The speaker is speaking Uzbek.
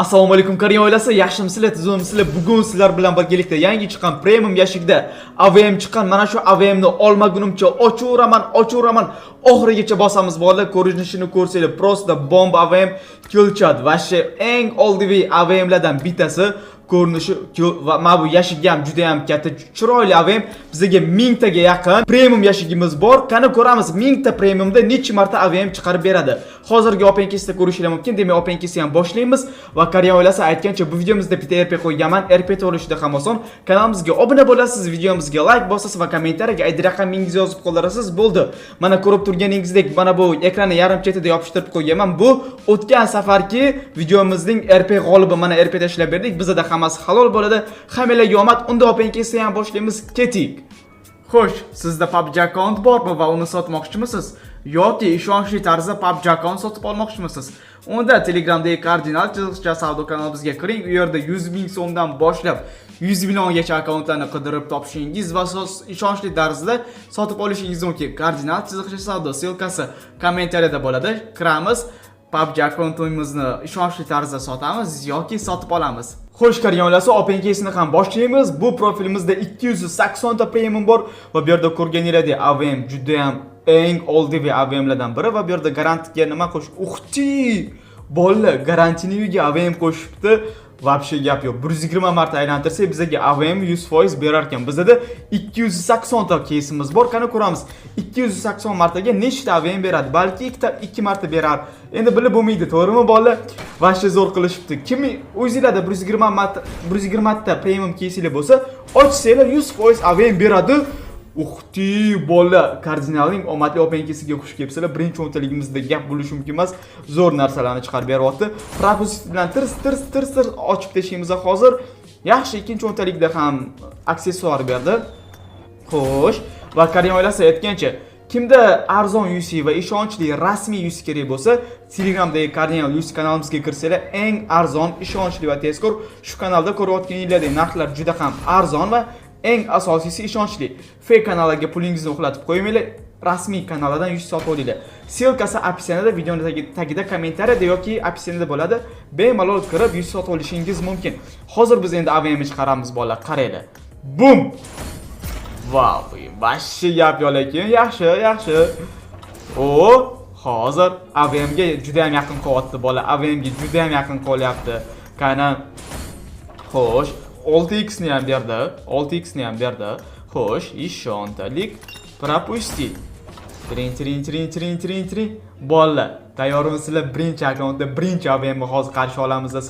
Assalomu alaykum Koreya oilasi, yaxshimisizlar, tuzumsizlar? Bugun sizlar bilan birgalikda yangi chiqqan premium yashikda AVM chiqqan. Mana shu AVM ni olmagunimcha ochuraman, oxirigacha bosamiz bolalar. Ko'rinishini ko'rsanglar, prosta bomba AVM kelchad. Vashi eng oldiviy AVM lardan bittasi. Ko'rinishi va mana bu yashigi ham juda ham katta, chiroyli AVM. Bizga 1000 taga yaqin premium yashigimiz bor. Qani ko'ramiz 1000 ta premiumda necha marta AVM chiqarib beradi. Hozirgi openkesda ko'rishlar mumkin. Demak, openkesni ham boshlaymiz va Koreya oilasi aytgancha bu videomizda bitta RP qo'yganman. RP to'lishida ham oson. Kanalimizga obuna bo'lasiz, videomizga like bosasiz va kommentariyaga ID raqamingizni yozib qoldirasiz. Bo'ldi. Mana ko'rib turganingizdek, mana bu ekranni yarim chetida yopishtirib qo'yganman. Bu o'tgan safarki videomizning RP g'olibi. Mana RP tashlab berdik. Bizda hammasi halol bo'ladi. Hammalarga omad. Unda openkesni ham boshlaymiz. Ketik. Xo'sh, sizda PUBG account bormi va uni sotmoqchimisiz? Yoki ishonchli tarzda PUBG account sotib olmoqchimisiz? Unda Telegramdagi koordinat chiziqcha savdo kanalimizga kiring. U yerda 100 ming so'mdan boshlab 100 milliongacha akkauntlarni qidirib topishingiz va ishonchli tarzda sotib olishingiz mumkin. Koordinat chiziqcha savdo silkasi kommentariyada bo'ladi. Kiramiz. PUBG akkauntimizni ishonchli tarzda sotamiz yoki sotib olamiz. Xo'sh, Koreya oilasi, openkesini ham boshlaymiz. Bu profilimizda 280 ta premium bor va bu yerda ko'rganingizdek AVM juda ham eng oldiviy AVMlardan biri va bu yerda garantiyaga nima qo'shib? Uxti! Bolalar, garantiniga AVM qo'shibdi. Vobshe gap yo'q. 120 marta aylantirsak bizga AVM 100% berar ekan. Bizda 280 ta keysimiz bor. Qani ko'ramiz. 280 martaga nechta AVM beradi? Balki 2 marta berar. Endi bilib bo'lmaydi, to'g'rimi bolalar? Vobshe zo'r qilishibdi. Kim o'zingizlarda 120 ta premium keysinglar bo'lsa, ochsanglar 100% AVM beradi. Uxti bolalar, kardinalning omadli openkesiga xush kelibsizlar. Birinchi o'ntaligimizda gap bo'lishi mumkin emas. Zo'r narsalarni chiqarib beryapti. Propustit bilan tirs ochib tashlaymiz hozir. Yaxshi, ikkinchi o'ntalikda ham aksessuar berdi. Xo'sh, va Koreya oilasi aytgancha, kimda arzon UC va ishonchli rasmiy UC kerak bo'lsa, Telegramdagi Kardinal UC kanalimizga kirsanglar, eng arzon, ishonchli va tezkor shu kanalda ko'rayotganinglardek narxlar juda ham arzon va eng asosiysi ishonchli. Fake kanallarga pulingizni uxlatib qo'ymanglar, rasmiy kanallardan yuz sotib olinglar. Silkasi opsiyada, videoning tagida, kommentariyada yoki opsiyada bo'ladi. Bemalol kirib yuz sotib olishingiz mumkin. Hozir biz endi AVM chiqaramiz bolalar, qaranglar. Bum! Vau, boshqa gap yo'q lekin, yaxshi. Hozir AVM ga juda ham yaqin qolyapti bolalar. AVM ga juda ham yaqin qolyapti. Qani. Xo'sh, 6x ni ham berdi. Xo'sh, ishontalik. Propustit. Trin. Bolalar, tayyormisizlar? Birinchi akkauntda birinchi AVM hozir qarshi olamiz.